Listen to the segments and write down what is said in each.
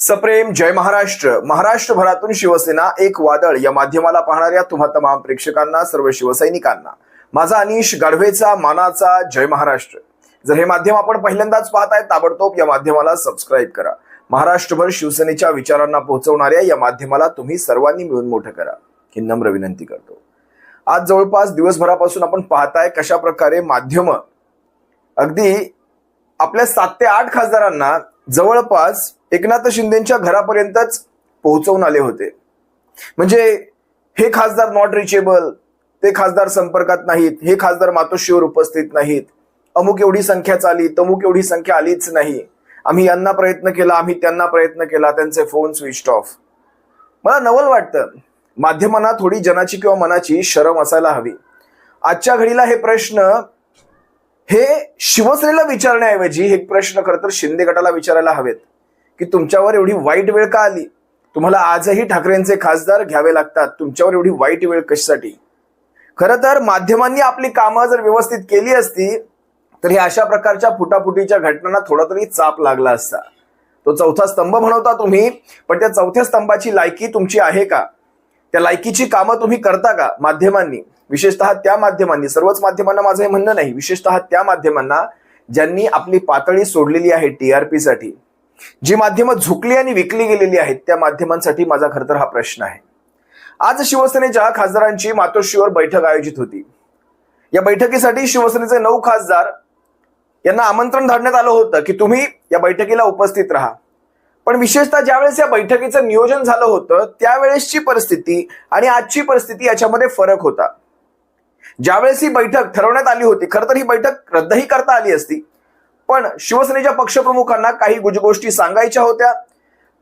सप्रेम जय महाराष्ट्र. महाराष्ट्रभरातून शिवसेना एक वादळ या माध्यमाला पाहणाऱ्या तुम्हा तमाम प्रेक्षकांना, सर्व शिवसैनिकांना माझा अनिश गाढवेचा मानाचा जय महाराष्ट्र. जर हे माध्यम आपण पहिल्यांदाच पाहताय, ताबडतोब या माध्यमाला सबस्क्राईब करा. महाराष्ट्रभर शिवसेनेच्या विचारांना पोहोचवणाऱ्या या माध्यमाला तुम्ही सर्वांनी मिळून मोठं करा ही नम्र विनंती करतो. आज जवळपास दिवसभरापासून आपण पाहताय कशा प्रकारे माध्यम अगदी आपल्या 7 ते 8 खासदारांना जवळपास एकनाथ शिंदेच्या घरापर्यंतच पोहोचवून आले होते. म्हणजे हे खासदार नॉट रिचेबल, ते खासदार संपर्कात नाहीत, हे खासदार मातोश्रीवर उपस्थित नाहीत, अमुक एवढी संख्याच आली, तमुक एवढी संख्या आलीच नाही, आम्ही यांना प्रयत्न केला, आम्ही त्यांना प्रयत्न केला, त्यांचे फोन स्विच ऑफ. मला नवल वाटतं माध्यमांना थोडी जनाची किंवा मनाची शरम असायला हवी. आजच्या घडीला हे प्रश्न हे शिवसेनेला विचारण्याऐवजी हे प्रश्न खरं तर शिंदे गटाला विचारायला हवेत की तुमच्यावर एवढी वाईट वेळ का आली? तुम्हाला आजही ठाकरेंचे खासदार घ्यावे लागतात, तुमच्यावर एवढी वाईट वेळ कशासाठी? खरं तर माध्यमांनी आपली कामं जर व्यवस्थित केली असती तर हे अशा प्रकारच्या फुटाफुटीच्या घटनांना थोडा तरी चाप लागला असता. तो चौथा स्तंभ म्हणवता तुम्ही, पण त्या चौथ्या स्तंभाची लायकी तुमची आहे का? त्या लायकीची कामं तुम्ही करता का? माध्यमांनी, विशेषतः त्या माध्यमांनी, सर्वच माध्यमांना माझं हे म्हणणं नाही, विशेषतः त्या माध्यमांना ज्यांनी आपली पातळी सोडलेली आहे टीआरपी साठी, जी माध्यमं झुकली आणि विकली गेलेली आहेत, त्या माध्यमांसाठी माझा खरं तर हा प्रश्न आहे. आज शिवसेनेच्या खासदारांची मातोश्रीवर बैठक आयोजित होती. या बैठकीसाठी शिवसेनेचे 9 खासदार यांना आमंत्रण धाडण्यात आलं होतं की तुम्ही या बैठकीला उपस्थित राहा. पण विशेषतः ज्यावेळेस या बैठकीचं नियोजन झालं होतं त्यावेळेसची परिस्थिती आणि आजची परिस्थिती याच्यामध्ये फरक होता. ज्यावेळेस ही बैठक ठरवण्यात आली होती, खरं तर ही बैठक रद्दही करता आली असती, पण शिवसेनेच्या पक्षप्रमुखांना काही गोष्टी सांगायच्या होत्या.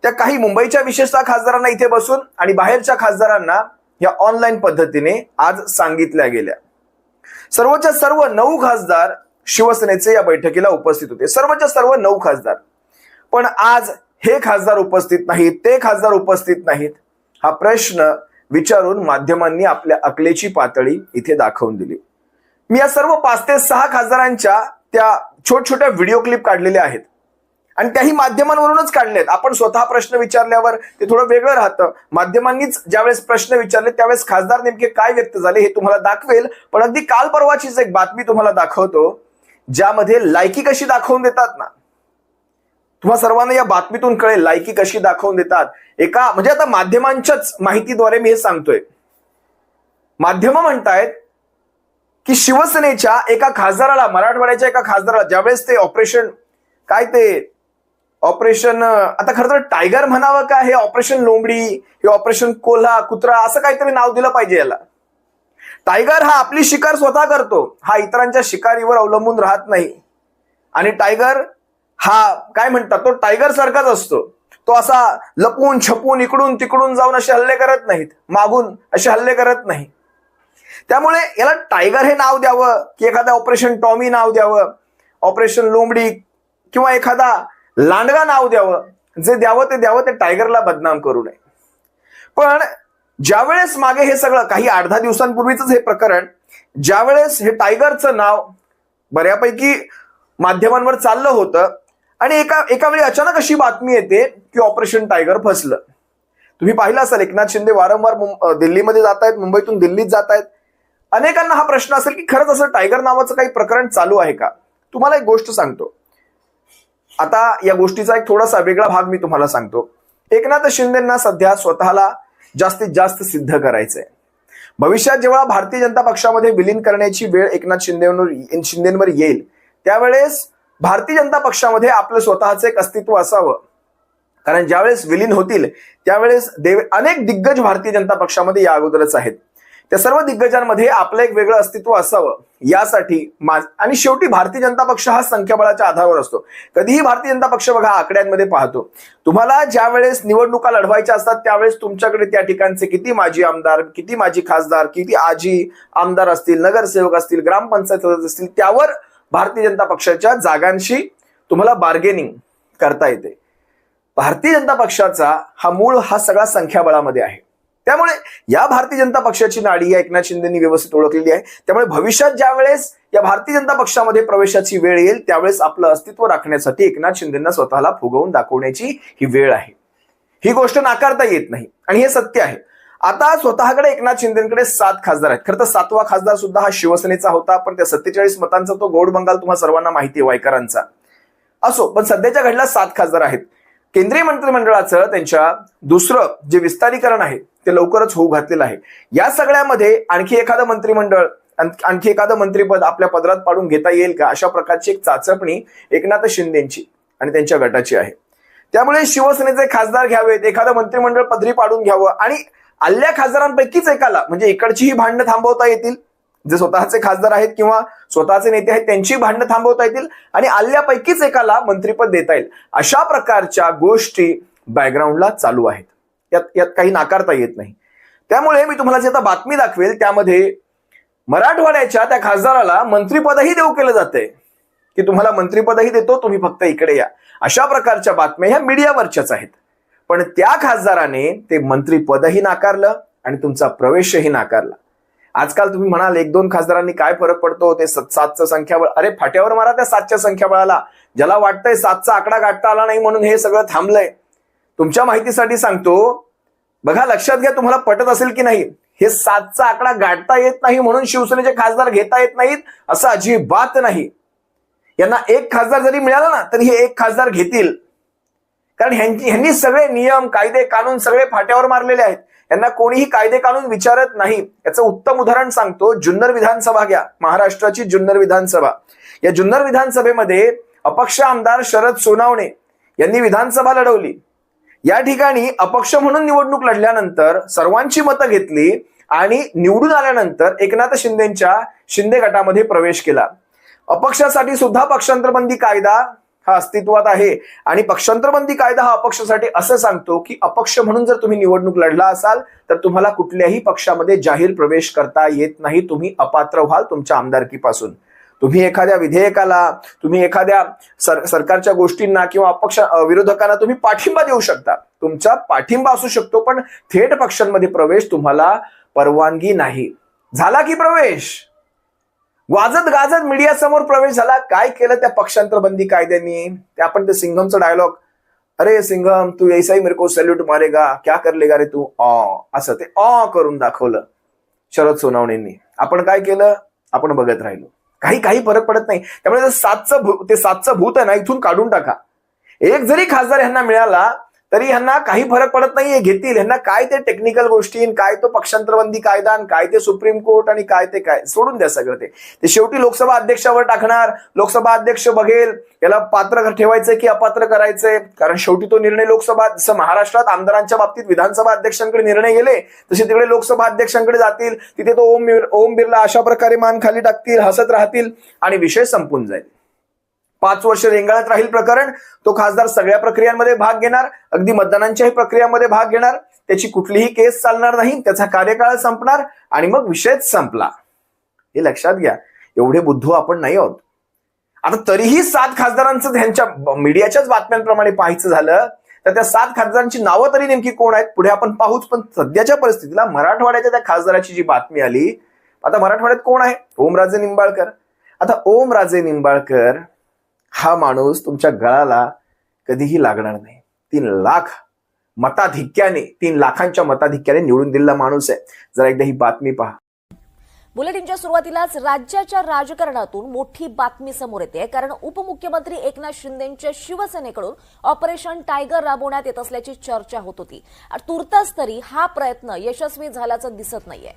त्या काही मुंबईच्या विशेषतः खासदारांना इथे बसून आणि बाहेरच्या खासदारांना या ऑनलाईन पद्धतीने आज सांगितल्या गेल्या. सर्वच्या सर्व 9 खासदार शिवसेनेचे या बैठकीला उपस्थित होते, सर्वच्या सर्व 9 खासदार. पण आज हे खासदार उपस्थित नाहीत, ते खासदार उपस्थित नाहीत, हा प्रश्न विचारून माध्यमांनी आपल्या अकलेची पातळी इथे दाखवून दिली. मी या सर्व 5 ते 6 खासदारांच्या त्या छोट्या व्हिडिओ क्लिप काढलेल्या आहेत आणि त्याही माध्यमांवरूनच काढलेत. आपण स्वतः प्रश्न विचारल्यावर ते थोडं वेगळं राहतं. माध्यमांनीच ज्यावेळेस प्रश्न विचारले त्यावेळेस खासदार नेमके काय व्यक्त झाले हे तुम्हाला दाखवेल. पण अगदी काल परवाचीच एक बातमी तुम्हाला दाखवतो, ज्यामध्ये लायकी कशी दाखवून देतात ना, तुम्हा सर्वांना या बातमीतून कळेल लायकी कशी दाखवून देतात. एका म्हणजे आता माध्यमांच्याच माहितीद्वारे मी हे सांगतोय. माध्यम म्हणतायत की शिवसेनेच्या एका खासदाराला, मराठवाड्याच्या एका खासदाराला, ज्यावेळेस ते ऑपरेशन आता खरं तर टायगर म्हणावं का, हे ऑपरेशन लोंबडी, हे ऑपरेशन कोल्हा कुत्रा, असं काहीतरी नाव दिलं पाहिजे याला. टायगर हा आपली शिकार स्वतः करतो, हा इतरांच्या शिकारीवर अवलंबून राहत नाही. आणि टायगर हा काय म्हणतात, तो टायगर सारखाच असतो. तो असा लपून छपून इकडून तिकडून जाऊन असे हल्ले करत नाहीत, मागून असे हल्ले करत नाही. त्यामुळे याला टायगर हे नाव द्यावं की एखादा ऑपरेशन टॉमी नाव द्यावं, ऑपरेशन लोंबडी किंवा एखादा लांडगा नाव द्यावं, जे द्यावं ते टायगरला बदनाम करू नये. पण ज्यावेळेस मागे हे सगळं काही 8-10 दिवसांपूर्वीच हे प्रकरण, ज्यावेळेस हे टायगरचं नाव बऱ्यापैकी माध्यमांवर चाललं होतं आणि एका वेळी अचानक अशी बातमी येते की ऑपरेशन टायगर फसलं. तुम्ही पाहिलं असेल, एकनाथ शिंदे वारंवार दिल्लीमध्ये जात आहेत, मुंबईतून दिल्लीत जात आहेत. अनेकांना हा प्रश्न असेल की खरंच असं टायगर नावाचं काही प्रकरण चालू आहे का? तुम्हाला एक गोष्ट सांगतो. आता या गोष्टीचा एक थोडासा वेगळा भाग मी तुम्हाला सांगतो. एकनाथ शिंदेंना सध्या स्वतःला जास्तीत जास्त सिद्ध करायचंय. भविष्यात जेव्हा भारतीय जनता पक्षामध्ये विलीन करण्याची वेळ एकनाथ शिंदेंवर येईल त्यावेळेस भारतीय जनता पक्षामध्ये आपलं स्वतःचं एक अस्तित्व असावं. कारण ज्यावेळेस विलीन होतील त्यावेळेस अनेक दिग्गज भारतीय जनता पक्षामध्ये या अगोदरच आहेत. त्या सर्व दिग्गजांमध्ये आपलं एक वेगळं अस्तित्व असावं यासाठी आणि शेवटी भारतीय जनता पक्ष हा संख्याबळाच्या आधारावर असतो. कधीही भारतीय जनता पक्ष बघा आकड्यांमध्ये पाहतो. तुम्हाला ज्या वेळेस निवडणुका लढवायच्या असतात त्यावेळेस तुमच्याकडे त्या ठिकाणचे किती माजी आमदार, किती माजी खासदार, किती आजी आमदार असतील, नगरसेवक असतील, ग्रामपंचायत सदस्य असतील, त्यावर भारतीय जनता पक्षाच्या जागांशी तुम्हाला बार्गेनिंग करता येते. भारतीय जनता पक्षाचा हा मूळ हा सगळा संख्याबळामध्ये आहे. त्यामुळे या भारतीय जनता पक्षाची नाडी या एकनाथ शिंदेंनी व्यवस्थित ओळखलेली आहे. त्यामुळे भविष्यात ज्या वेळेस या भारतीय जनता पक्षामध्ये प्रवेशाची वेळ येईल त्यावेळेस आपलं अस्तित्व राखण्यासाठी एकनाथ शिंदेंना स्वतःला फुगवून दाखवण्याची ही वेळ आहे. ही गोष्ट नाकारता येत नाही आणि हे सत्य आहे. आता स्वतःकडे एकनाथ शिंदेकडे 7 खासदार आहेत. खरं तर 7वा खासदार सुद्धा हा शिवसेनेचा होता, पण त्या 47 मतांचा तो गोड बंगाल तुम्हाला सर्वांना माहिती आहे वायकरांचा. असो, पण सध्याच्या घडीला 7 खासदार आहेत. केंद्रीय मंत्रिमंडळाचं त्यांच्या दुसरं जे विस्तारीकरण आहे ते लवकरच होऊ घातलेलं आहे. या सगळ्यामध्ये आणखी एखादं मंत्रिमंडळ, आणखी एखादं मंत्रिपद आपल्या पदरात पाडून घेता येईल का, अशा प्रकारची एक चाचपणी एकनाथ शिंदेची आणि त्यांच्या गटाची आहे. त्यामुळे शिवसेनेचे खासदार घ्यावेत, एखादं मंत्रिमंडळ पदरी पाडून घ्यावं आणि आल्या खासदारांपैकीच एकाला, म्हणजे इकडचीही भांडणं थांबवता येतील, जे स्वतःचे खासदार आहेत किंवा स्वतःचे नेते आहेत त्यांची भांडणं थांबवता येतील आणि आल्यापैकीच एकाला मंत्रिपद देता येईल. अशा प्रकारच्या गोष्टी बॅकग्राऊंडला चालू आहेत. यात काही नाकारता येत नाही. त्यामुळे मी तुम्हाला जे आता बातमी दाखवेल त्यामध्ये मराठवाड्याच्या त्या खासदाराला मंत्रिपदही देऊ केलं जातंय की तुम्हाला मंत्रिपदही देतो, तुम्ही फक्त इकडे या. अशा प्रकारच्या बातम्या ह्या मीडियावरच्याच आहेत. पण त्या खासदाराने ते मंत्रिपदही नाकारलं आणि तुमचा प्रवेशही नाकारला. आजकाल तुम्ही म्हणाल 1-2 खासदारांनी काय फरक पडतो, ते 7चं संख्याबळ, अरे फाट्यावर मारा त्या 7च्या संख्याबळाला. ज्याला वाटतंय 7चा आकडा गाठता आला नाही म्हणून हे सगळं थांबलंय. तुमच्या माहितीसाठी सांगतो, बघा लक्षात घ्या, तुम्हाला पटत असेल की नाही, हे 7चा आकडा गाठता येत नाही म्हणून शिवसेनेचे खासदार घेता येत नाहीत असं अजिबात नाही. यांना 1 खासदार जरी मिळाला ना तरी हे 1 खासदार घेतील, कारण ह्यांनी सगळे नियम, कायदे, कानून सगळे फाट्यावर मारलेले आहेत. यांना कोणीही कायदे कानून विचारत नाही. याचं उत्तम उदाहरण सांगतो. जुन्नर विधानसभा घ्या, महाराष्ट्राची जुन्नर विधानसभा. या जुन्नर विधानसभेमध्ये अपक्ष आमदार शरद सोनावणे यांनी विधानसभा लढवली. या ठिकाणी अपक्ष म्हणून निवडणूक लढल्यानंतर सर्वांची मतं घेतली आणि निवडून आल्यानंतर एकनाथ शिंदेच्या शिंदे गटामध्ये प्रवेश केला. अपक्षासाठी सुद्धा पक्षांतरबंदी कायदा हा अस्तित्वात आहे आणि पक्षांतरबंदी कायदा हा अपक्षासाठी असं सांगतो की अपक्ष म्हणून जर तुम्ही निवडणूक लढला असाल तर तुम्हाला कुठल्याही पक्षामध्ये जाहीर प्रवेश करता येत नाही. तुम्ही अपात्र व्हाल तुमच्या आमदारकीपासून. तुम्ही एखाद्या विधेयकाला, तुम्ही एखाद्या सरकारच्या गोष्टींना किंवा अपक्ष विरोधकांना तुम्ही पाठिंबा देऊ शकता, तुमचा पाठिंबा असू शकतो, पण थेट पक्षांमध्ये प्रवेश तुम्हाला परवानगी नाही. झाला की प्रवेश, वाजत गाजत मीडिया समोर प्रवेश झाला. काय केलं त्या पक्षांतरबंदी कायद्याने? ते आपण ते सिंघमचा डायलॉग, अरे सिंघम तू ऐसा ही मेरे को सॅल्यूट मारेगा, क्या कर लेगा रे तू, असं ते करून दाखवलं शरद सोनावणेंनी. आपण काय केलं? आपण बघत राहिलो. काही फरक पडत नाही. त्यामुळे ते 7चं भूत आहे ना, इथून काढून टाका. 1 जरी खासदार ह्यांना मिळाला तरी ह्यांना काही फरक पडत नाही, हे घेतील. ह्यांना काय ते टेक्निकल गोष्टी, काय तो पक्षांतरबंदी कायदा, काय ते सुप्रीम कोर्ट आणि काय ते काय, सोडून द्या सगळं. ते शेवटी लोकसभा अध्यक्षावर टाकणार. लोकसभा अध्यक्ष बघेल याला पात्र ठेवायचंय की अपात्र करायचंय, कारण शेवटी तो निर्णय लोकसभा, जसं महाराष्ट्रात आमदारांच्या बाबतीत विधानसभा अध्यक्षांकडे निर्णय गेले तसे तिकडे लोकसभा अध्यक्षांकडे जातील. तिथे तो ओम बिर्ला अशा प्रकारे मान खाली टाकतील, हसत राहतील आणि विषय संपून जाईल. 5 वर्ष रेंगाळत राहील प्रकरण. तो खासदार सगळ्या प्रक्रियांमध्ये भाग घेणार, अगदी मतदानांच्याही प्रक्रियामध्ये भाग घेणार. त्याची कुठलीही केस चालणार नाही, त्याचा कार्यकाळ संपणार आणि मग विषयच संपला. हे लक्षात घ्या. एवढे बुद्धू आपण नाही आहोत. आता तरीही 7 खासदारांचं त्यांच्या मीडियाच्याच बातम्यांप्रमाणे पाहायचं झालं तर त्या 7 खासदारांची नावं तरी नेमकी कोण आहेत पुढे आपण पाहूच. पण सध्याच्या परिस्थितीला मराठवाड्याच्या त्या खासदाराची जी बातमी आली, आता मराठवाड्यात कोण आहे? ओमराजे निंबाळकर. आता ओमराजे निंबाळकर हा माणूस तुमच्या गळाला कधीही लागणार नाही. 3 लाखांच्या मताधिक्याने निवडून दिलेला माणूस आहे. जरा एकदा ही बातमी पहा. बुलेटिनच्या सुरुवातीलाच राज्याच्या राजकारणातून मोठी बातमी समोर येते, कारण उपमुख्यमंत्री एकनाथ शिंदेच्या शिवसेनेकडून ऑपरेशन टायगर राबवण्यात येत असल्याची चर्चा होत होती. तुर्तास तरी हा प्रयत्न यशस्वी झाल्याचं दिसत नाहीये.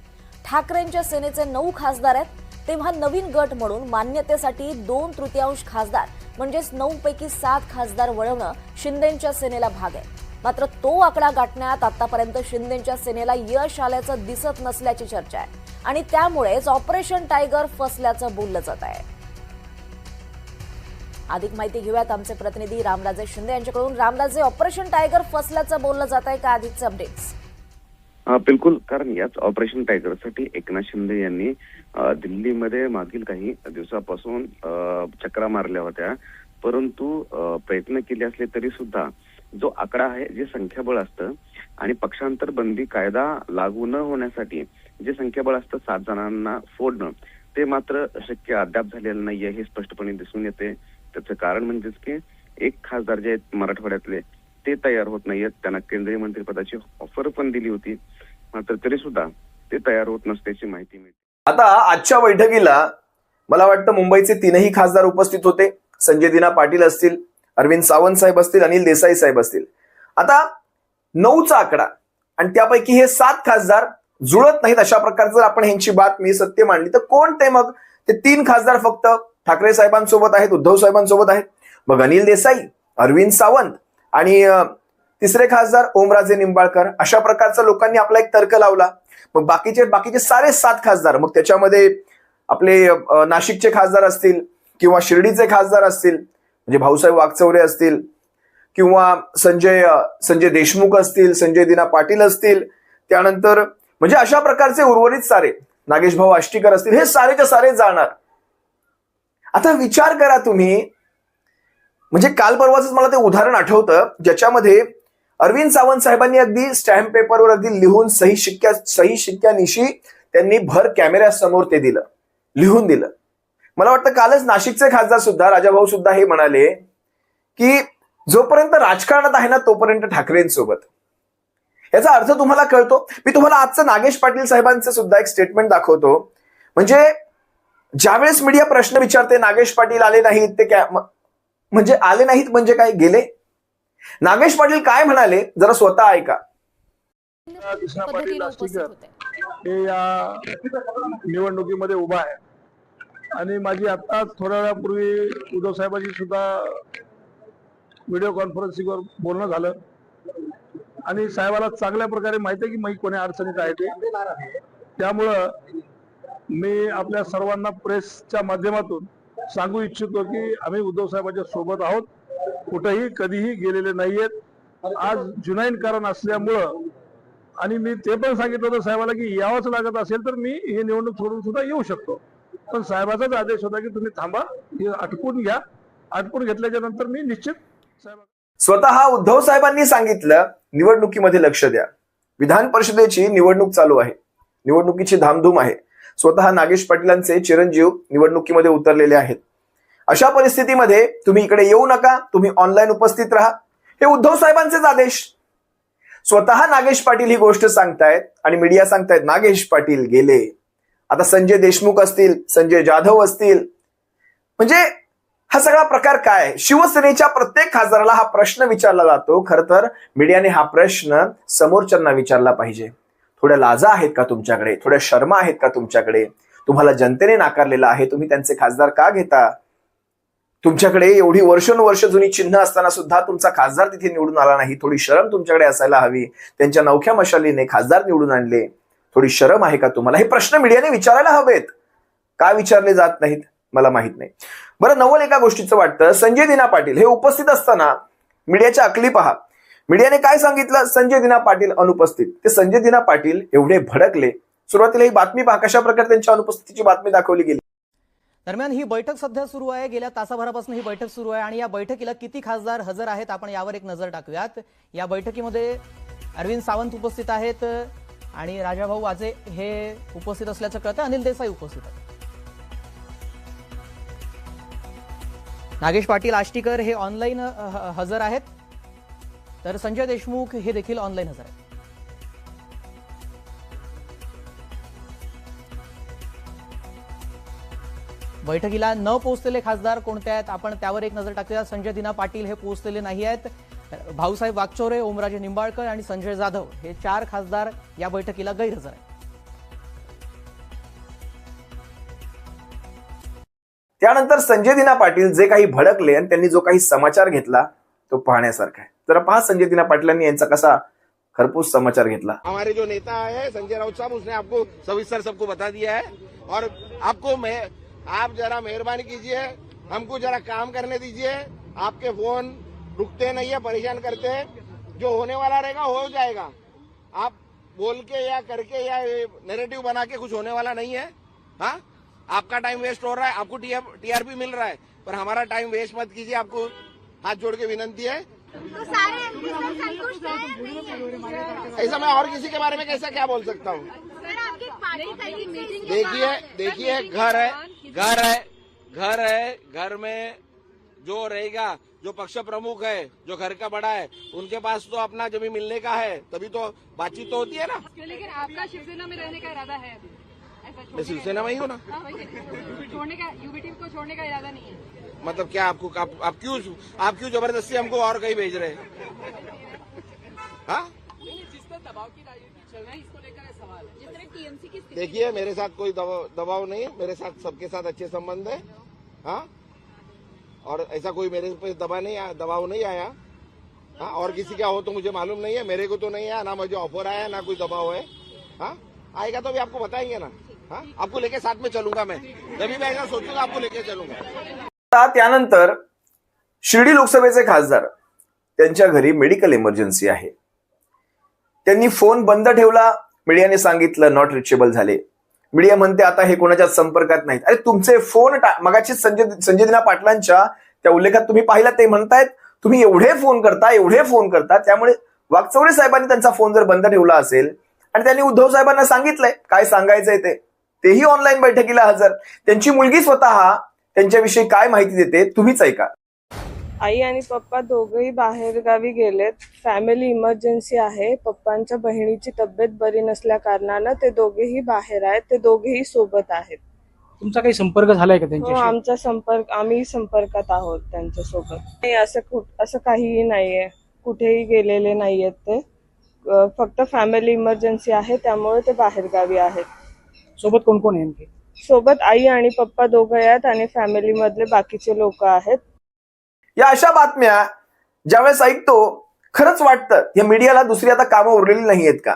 ठाकरेंच्या सेनेचे 9 खासदार आहेत, तेव्हा नवीन गट म्हणून मान्यतेसाठी 2/3 खासदार म्हणजेच 9 पैकी 7 खासदार वळवणं शिंदेच्या सेनेला भाग आहे. मात्र तो आकडा गाठण्यात आतापर्यंत शिंदेच्या सेनेला यश आल्याचं दिसत नसल्याची चर्चा आहे आणि त्यामुळेच ऑपरेशन टायगर फसल्याचं बोललं जात आहे. अधिक माहिती घेऊयात आमचे प्रतिनिधी रामराजे शिंदे यांच्याकडून. रामराजे, ऑपरेशन टायगर फसल्याचं बोललं जात आहे का? अधिकचे अपडेट्स. बिलकुल, कारण याच ऑपरेशन टायगरसाठी एकनाथ शिंदे यांनी दिल्लीमध्ये मागील काही दिवसापासून चक्रा मारल्या होत्या, परंतु प्रयत्न केले असले तरी सुद्धा जो आकडा आहे, जे संख्याबळ असतं आणि पक्षांतर बंदी कायदा लागू न होण्यासाठी जे संख्याबळ असतं 7 जणांना फोडणं, ते मात्र शक्य अद्याप झालेलं नाहीये, हे स्पष्टपणे दिसून येते. त्याचं कारण म्हणजेच की 1 खासदार जे आहेत मराठवाड्यातले ते तयार होत नाहीयेत. त्यांना केंद्रीय मंत्रिपदाची ऑफर पण दिली होती, मात्र तरी सुद्धा ते तयार होत नसल्याची माहिती मिळते. आता आजच्या बैठकीला मला वाटतं मुंबईचे 3ही खासदार उपस्थित होते. संजय दिना पाटील असतील, अरविंद सावंत साहेब असतील, अनिल देसाई साहेब असतील. आता 9चा आकडा आणि त्यापैकी हे 7 खासदार जुळत नाहीत अशा प्रकारचं जर आपण ह्यांची बातमी सत्य मांडली तर कोण ते मग? ते 3 खासदार फक्त ठाकरे साहेबांसोबत आहेत, उद्धव साहेबांसोबत आहेत. मग अनिल देसाई, अरविंद सावंत आणि तिसरे खासदार ओमराजे निंबाळकर, अशा प्रकारचा लोकांनी आपला एक तर्क लावला. मग बाकीचे सारे 7 खासदार, मग त्याच्यामध्ये आपले नाशिकचे खासदार असतील किंवा शिर्डीचे खासदार असतील, म्हणजे भाऊसाहेब वागचौरे असतील किंवा संजय देशमुख असतील, संजय दिना पाटील असतील, त्यानंतर म्हणजे अशा प्रकारचे उर्वरित सारे, नागेश भाऊ आष्टीकर असतील, हे सारेच्या सारे जाणार. आता विचार करा तुम्ही, म्हणजे काल परवाच मला ते उदाहरण आठवतं ज्याच्यामध्ये अरविंद सावंत साहेबांनी अगदी स्टॅम्प पेपरवर अगदी लिहून सही शिक्क्यानिशी त्यांनी भर कॅमेऱ्यासमोर ते दिलं, लिहून दिलं. मला वाटतं कालच नाशिकचे खासदार सुद्धा, राजाभाऊ सुद्धा हे म्हणाले की जोपर्यंत राजकारणात आहे ना तोपर्यंत ठाकरेंसोबत. याचा अर्थ तुम्हाला कळतो? मी तुम्हाला आजचं नागेश पाटील साहेबांचं सुद्धा एक स्टेटमेंट दाखवतो. म्हणजे ज्यावेळेस मीडिया प्रश्न विचारते नागेश पाटील आले नाहीत, ते म्हणजे आले नाहीत म्हणजे काय, गेले? नागेश पाटील काय म्हणाले जरा स्वतः ऐका. दिशा पाटील आष्टीकर हे या निवडणुकीमध्ये उभा आहे आणि माझी आता थोड्या वेळापूर्वी उद्धव साहेबांशी सुद्धा व्हिडिओ कॉन्फरन्सिंगवर बोलणं झालं आणि साहेबाला चांगल्या प्रकारे माहिती आहे की मी कोण्या अडचणीत आहे ते. त्यामुळं मी आपल्या सर्वांना प्रेसच्या माध्यमातून सांगू इच्छितो की आम्ही उद्धव साहेबांच्या सोबत आहोत, कुठेही कधीही गेलेले नाहीयेत. आज जुनैन कारण असल्यामुळं आणि मी ते पण सांगितलं होतं साहेबाला की यावंच लागत असेल तर मी हे निवडणूक सोडून सुद्धा येऊ शकतो, पण साहेबाचाच आदेश होता की तुम्ही थांबा, हे आटपून घ्या. आटपून घेतल्याच्या नंतर मी निश्चित साहेब. स्वतः उद्धव साहेबांनी सांगितलं निवडणुकीमध्ये लक्ष द्या. विधान परिषदेची निवडणूक चालू आहे, निवडणुकीची धामधूम आहे. स्वतः नागेश पाटीलांचे चिरंजीव निवडणुकीमध्ये उतरलेले आहेत. अशा परिस्थितीमध्ये तुम्ही इकडे येऊ नका, तुम्ही ऑनलाईन उपस्थित राहा, हे उद्धव साहेबांचेच आदेश. स्वतः नागेश पाटील ही गोष्ट सांगतायत आणि मीडिया सांगतायत नागेश पाटील गेले. आता संजय देशमुख असतील, संजय जाधव असतील, म्हणजे हा सगळा प्रकार काय? शिवसेनेच्या प्रत्येक खासदाराला हा प्रश्न विचारला जातो. खरं तर मीडियाने हा प्रश्न समोरच्यांना विचारला पाहिजे. थोड्या लाजा आहेत का तुमच्याकडे? थोड्या शर्मा आहेत का तुमच्याकडे? तुम्हाला जनतेने नाकारलेलं आहे, तुम्ही त्यांचे खासदार का घेता? तुमच्याकडे एवढी वर्षानुवर्ष जुनी चिन्ह असताना सुद्धा तुमचा खासदार तिथे निवडून आला नाही. थोडी शरम तुमच्याकडे असायला हवी. त्यांच्या नवख्या मशालीने खासदार निवडून आणले, थोडी शरम आहे का तुम्हाला? हे प्रश्न मीडियाने विचारायला हवेत. का विचारले जात नाहीत मला माहित नाही. बरं, नवल एका गोष्टीचं वाटतं, संजय दिना पाटील हे उपस्थित असताना मीडियाच्या अकली पहा. मीडियाने काय सांगितलं? संजय दिना पाटील अनुपस्थित. ते संजय दिना पाटील एवढे भडकले. सुरुवातीला ही बातमी पहा कशा प्रकारे त्यांच्या अनुपस्थितीची बातमी दाखवली गेली. दरम्यान ही बैठक सध्या सुरू आहे, गेल्या तासाभरापासून ही बैठक सुरू आहे आणि या बैठकीला किती खासदार हजर आहेत आपण यावर एक नजर टाकूयात. या बैठकीमध्ये अरविंद सावंत उपस्थित आहेत आणि राजाभाऊ वाजे हे उपस्थित असल्याचं कळतं. अनिल देसाई उपस्थित आहेत. नागेश पाटील आष्टीकर हे ऑनलाईन हजर आहेत, तर संजय देशमुख हे देखील ऑनलाईन हजर आहेत. बैठकीला न पोहोचलेले खासदार कोणते आहेत आपण त्यावर एक नजर टाकूया. संजय दिना पाटील हे पोहोचलेले नाही आहेत. भाऊसाहेब वागचौरे, ओमराजे निंबाळकर आणि संजय जाधव हे 4 खासदार या बैठकीला गैरहजर आहेत. त्यानंतर संजय दिना पाटील जे काही भडकले आणि त्यांनी जो काही समाचार घेतला तो पाहण्यासारखा आहे. जरा पहा संजय दिना पाटलांनी यांचा कसा खरपूस समाचार घेतला. हमारे जो नेता है संजय राउत साहब, उसने आपको सविस्तर सबको बता दिया है और आप जरा मेहरबानी कीजिए, हमको जरा काम करने दीजिए. आपके फोन रुकते नहीं है, परेशान करते हैं. जो होने वाला रहेगा हो जाएगा. आप बोल के या करके या नैरेटिव बना के कुछ होने वाला नहीं है. हाँ, आपका टाइम वेस्ट हो रहा है, आपको टीआरपी मिल रहा है, पर हमारा टाइम वेस्ट मत कीजिए. आपको हाथ जोड़ के विनंती है. तो सारे संतुष्ट हैं? ऐसा मैं और किसी के बारे में कैसा क्या बोल सकता हूँ? सर, आपकी पार्टी देखिए घर है, घर में जो रहेगा जो पक्ष प्रमुख है, जो घर का बड़ा है, उनके पास तो अपना जमीन मिलने का है, तभी तो बातचीत तो होती है ना। लेकिन आपका शिवसेना में रहने का इरादा है अभी? ऐसा मैं छोड़ने शिवसेना में ही हूँ ना। का- हाँ, वही। छोड़ने का यूबीटी को छोड़ने का इरादा नहीं है। मतलब क्या आपको आप क्यों जबरदस्ती हमको और कहीं भेज रहे हैं? हाँ, जिस पर दबाव की राजनीति चल रहा है, इसको लेकर सवाल है। जिस तरह टीएमसी की स्थिति देखिए मेरे साथ कोई दबाव नहीं है, मेरे साथ सबके साथ अच्छे संबंध है। हाँ, और ऐसा कोई मेरे पे दबाव नहीं आया। हाँ, और किसी का हो तो मुझे मालूम नहीं है, मेरे को तो नहीं आया, ना मुझे ऑफर आया, ना कोई दबाव है। हाँ, आएगा तो भी आपको बताएंगे ना। हाँ, आपको लेके साथ में चलूंगा मैं, जब भी मैं ऐसा सोचूंगा आपको लेके चलूंगा। त्यानंतर शिर्डी लोकसभेचे खासदार, त्यांच्या घरी मेडिकल इमर्जन्सी आहे. त्यांनी फोन बंद ठेवला, मीडियाने सांगितलं नॉट रिचेबल झाले. मीडिया म्हणते आता हे कोणाच्या संपर्कात नाहीत. अरे तुमचे फोन मगाची संजय दिना पाटलांच्या त्या उल्लेखात तुम्ही पाहिला, ते म्हणतायत तुम्ही एवढे फोन करता, त्यामुळे वाकचौरे साहेबांनी त्यांचा फोन जर बंद ठेवला असेल आणि त्यांनी उद्धव साहेबांना सांगितलंय काय सांगायचंय तेही ऑनलाईन बैठकीला हजर. त्यांची मुलगी स्वतः त्यांच्याविषयी काय माहिती देते तुम्हीच ऐका. आई आणि पप्पा दोघेही बाहेर गावी गेलेत. फॅमिली इमर्जन्सी आहे. पप्पांच्या बहिणीची तब्येत बरी नसल्या कारणानं ते दोघेही बाहेर आहेत. ते दोघेही सोबत आहेत. तुमचा काही संपर्क झालाय का हो, त्यांच्याशी? आम्ही संपर्कात आहोत त्यांच्यासोबत. नाही, असं काहीही नाहीये. कुठेही गेलेले नाहीयेत ते. फक्त फॅमिली इमर्जन्सी आहे, त्यामुळे ते बाहेर गावी आहेत. सोबत कोण कोण आहे आणखी? सोबत आई आणि पप्पा दोघे आहेत आणि फॅमिली मधले बाकीचे लोक आहेत. या अशा बातम्या ज्यावेळेस ऐकतो खरंच वाटतं या मीडियाला दुसरी आता कामं उरलेली नाहीयेत का?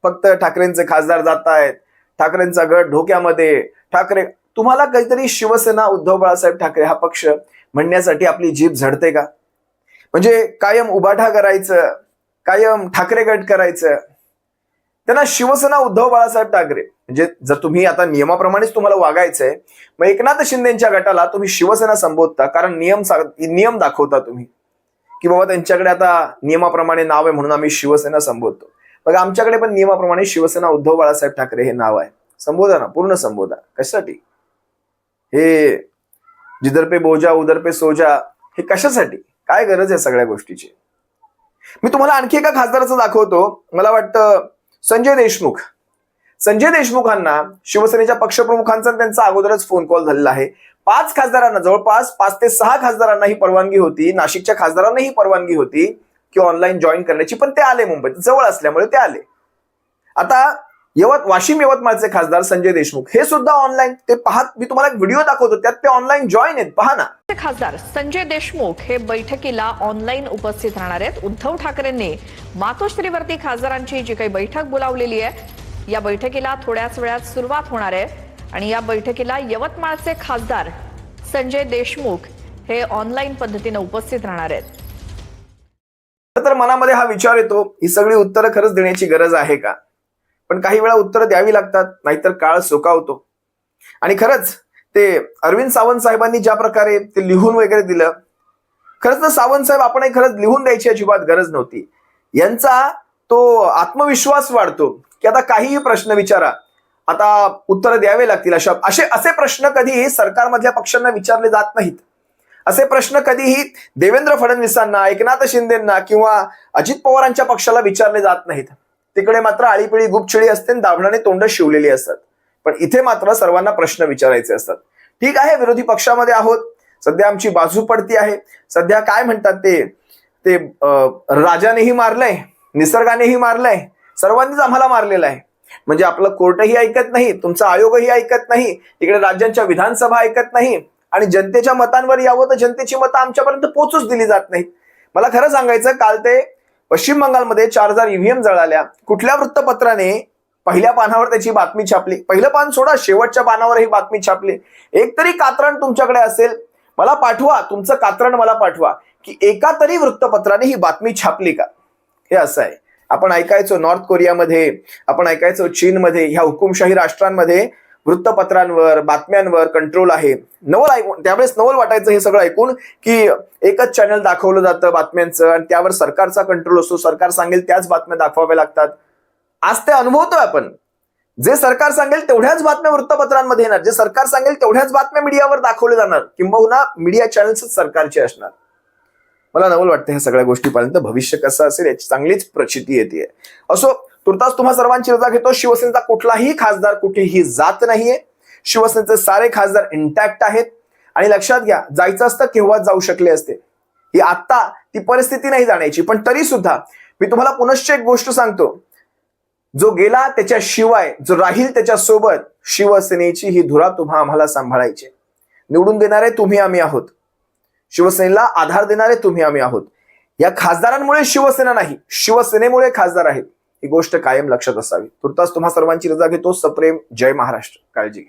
फक्त ठाकरेंचे खासदार जात आहेत, ठाकरेंचा गट धोक्यामध्ये, ठाकरे तुम्हाला काहीतरी शिवसेना उद्धव बाळासाहेब ठाकरे हा पक्ष म्हणण्यासाठी आपली जीभ झडते का? म्हणजे कायम उभाठा करायचं, कायम ठाकरे गट करायचं. त्यांना शिवसेना उद्धव बाळासाहेब ठाकरे म्हणजे जर तुम्ही आता नियमाप्रमाणेच तुम्हाला वागायचंय, मग एकनाथ शिंदेच्या गटाला तुम्ही शिवसेना संबोधता, कारण नियम दाखवता तुम्ही की बाबा त्यांच्याकडे आता नियमाप्रमाणे नाव आहे म्हणून आम्ही शिवसेना संबोधतो. मग आमच्याकडे पण नियमाप्रमाणे शिवसेना उद्धव बाळासाहेब ठाकरे हे नाव आहे, संबोधा ना, पूर्ण संबोधा. कशासाठी हे जिधर पे बोजा उधर पे सोजा, हे कशासाठी? काय गरज आहे सगळ्या गोष्टीची? मी तुम्हाला आणखी एका खासदाराचं दाखवतो. मला वाटतं संजय देशमुखांना शिवसेनेच्या पक्षप्रमुखांचा त्यांचा अगोदरच फोन कॉल झालेला आहे. 5 खासदारांना, जवळपास 5 ते 6 खासदारांना ही परवानगी होती, नाशिकच्या खासदारांना ही परवानगी होती की ऑनलाईन जॉईन करण्याची, पण ते आले मुंबईत, जवळ असल्यामुळे ते आले. आता वाशिम यवतमाळचे खासदार संजय देशमुख हे सुद्धा ऑनलाईन, ते पाहत मी तुम्हाला एक व्हिडिओ दाखवतो, त्यात ते ऑनलाईन जॉईन आहेत, पहा ना. खासदार संजय देशमुख हे बैठकीला ऑनलाईन उपस्थित राहणार आहेत. उद्धव ठाकरेंनी मातोश्रीवरती खासदारांची जी काही बैठक बोलावलेली आहे, या बैठकीला थोड्याच वेळात सुरुवात होणार आहे आणि या बैठकीला यवतमाळचे खासदार संजय देशमुख हे ऑनलाईन पद्धतीने उपस्थित राहणार आहेत. तर मनामध्ये हा विचार येतो, ही सगळी उत्तरं खरंच देण्याची गरज आहे का? पण काही वेळा उत्तरं द्यावी लागतात, नाहीतर काळ सोकावतो. आणि खरंच ते अरविंद सावंत साहेबांनी ज्या प्रकारे ते लिहून वगैरे दिलं, खरंच तर सावंत साहेब आपणही खरंच लिहून द्यायची अजिबात गरज नव्हती. यांचा तो आत्मविश्वास वाढतो की आता काहीही प्रश्न विचारा, आता उत्तर द्यावे लागतील. असे प्रश्न कधीही सरकारमधल्या पक्षांना विचारले जात नाहीत. असे प्रश्न कधीही देवेंद्र फडणवीसांना, एकनाथ शिंदेंना किंवा अजित पवारांच्या पक्षाला विचारले जात नाहीत. तिकडे मात्र आळीपिळी गुपचिळी असते, दाभणाने तोंड शिवलेली असतात. पण इथे मात्र सर्वांना प्रश्न विचारायचे असतात. ठीक आहे, विरोधी पक्षामध्ये आहोत, सध्या आमची बाजू पडती आहे. सध्या काय म्हणतात ते राजानेही मारलंय, निसर्गानेही मारलंय, सर्वांनीच आम्हाला मारलेलं आहे. म्हणजे आपलं कोर्टही ऐकत नाही, तुमचा आयोगही ऐकत नाही, इकडे राज्यांच्या विधानसभा ऐकत नाही, आणि जनतेच्या मतांवर यावं तर जनतेची मतं आमच्यापर्यंत पोहोचूच दिली जात नाहीत. मला खरं सांगायचं, काल ते पश्चिम बंगालमध्ये 4000 ईव्हीएम जळाल्या. कुठल्या वृत्तपत्राने पहिल्या पानावर त्याची बातमी छापली? पहिलं पान सोडा, शेवटच्या पानावर ही बातमी छापली. एक तरी कात्रण तुमच्याकडे असेल, मला पाठवा, तुमचं कात्रण मला पाठवा की एका तरी वृत्तपत्राने ही बातमी छापली का? हे असं आहे. आपण ऐकायचो नॉर्थ कोरियामध्ये, आपण ऐकायचो चीनमध्ये, ह्या हुकुमशाही राष्ट्रांमध्ये वृत्तपत्रांवर, बातम्यांवर कंट्रोल आहे. त्यावेळेस नवल वाटायचं हे सगळं ऐकून की एकच चॅनल दाखवलं जातं बातम्यांचं आणि त्यावर सरकारचा कंट्रोल असतो, सरकार सांगेल त्याच बातम्या दाखवाव्या लागतात. आज ते अनुभवतोय आपण. जे सरकार सांगेल तेवढ्याच बातम्या वृत्तपत्रांमध्ये येणार, जे सरकार सांगेल तेवढ्याच बातम्या मीडियावर दाखवल्या जाणार, किंबहुना मीडिया चॅनल्स सरकारचे असणार. मला नवल वाटतं ह्या सगळ्या गोष्टीपर्यंत भविष्य कसं असेल याची चांगलीच प्रचिती येते. असो, तुर्तास तुम्हा सर्वांची रजा घेतो. शिवसेनेचा कुठलाही खासदार कुठेही जात नाहीये. शिवसेनेचे सारे खासदार इंटॅक्ट आहेत. आणि लक्षात घ्या, जायचं असतं केव्हा जाऊ शकले असते. ही आता ती परिस्थिती नाही जाण्याची. पण तरी सुद्धा मी तुम्हाला पुनश्च एक गोष्ट सांगतो, जो गेला त्याच्याशिवाय जो राहील त्याच्यासोबत शिवसेनेची ही धुरा तुम्हा आम्हाला सांभाळायची. निवडून देणारे तुम्ही आम्ही आहोत. शिवसेनेला आधार देणारे तुम्ही आम्ही आहोत. या खासदारांमुळे शिवसेना नाही, शिवसेनेमुळे खासदार आहेत. ही गोष्ट कायम लक्षात असावी. तुर्तास तुम्हा सर्वांची रजा घेतो. सप्रेम. जय महाराष्ट्र. काळजी घ्या.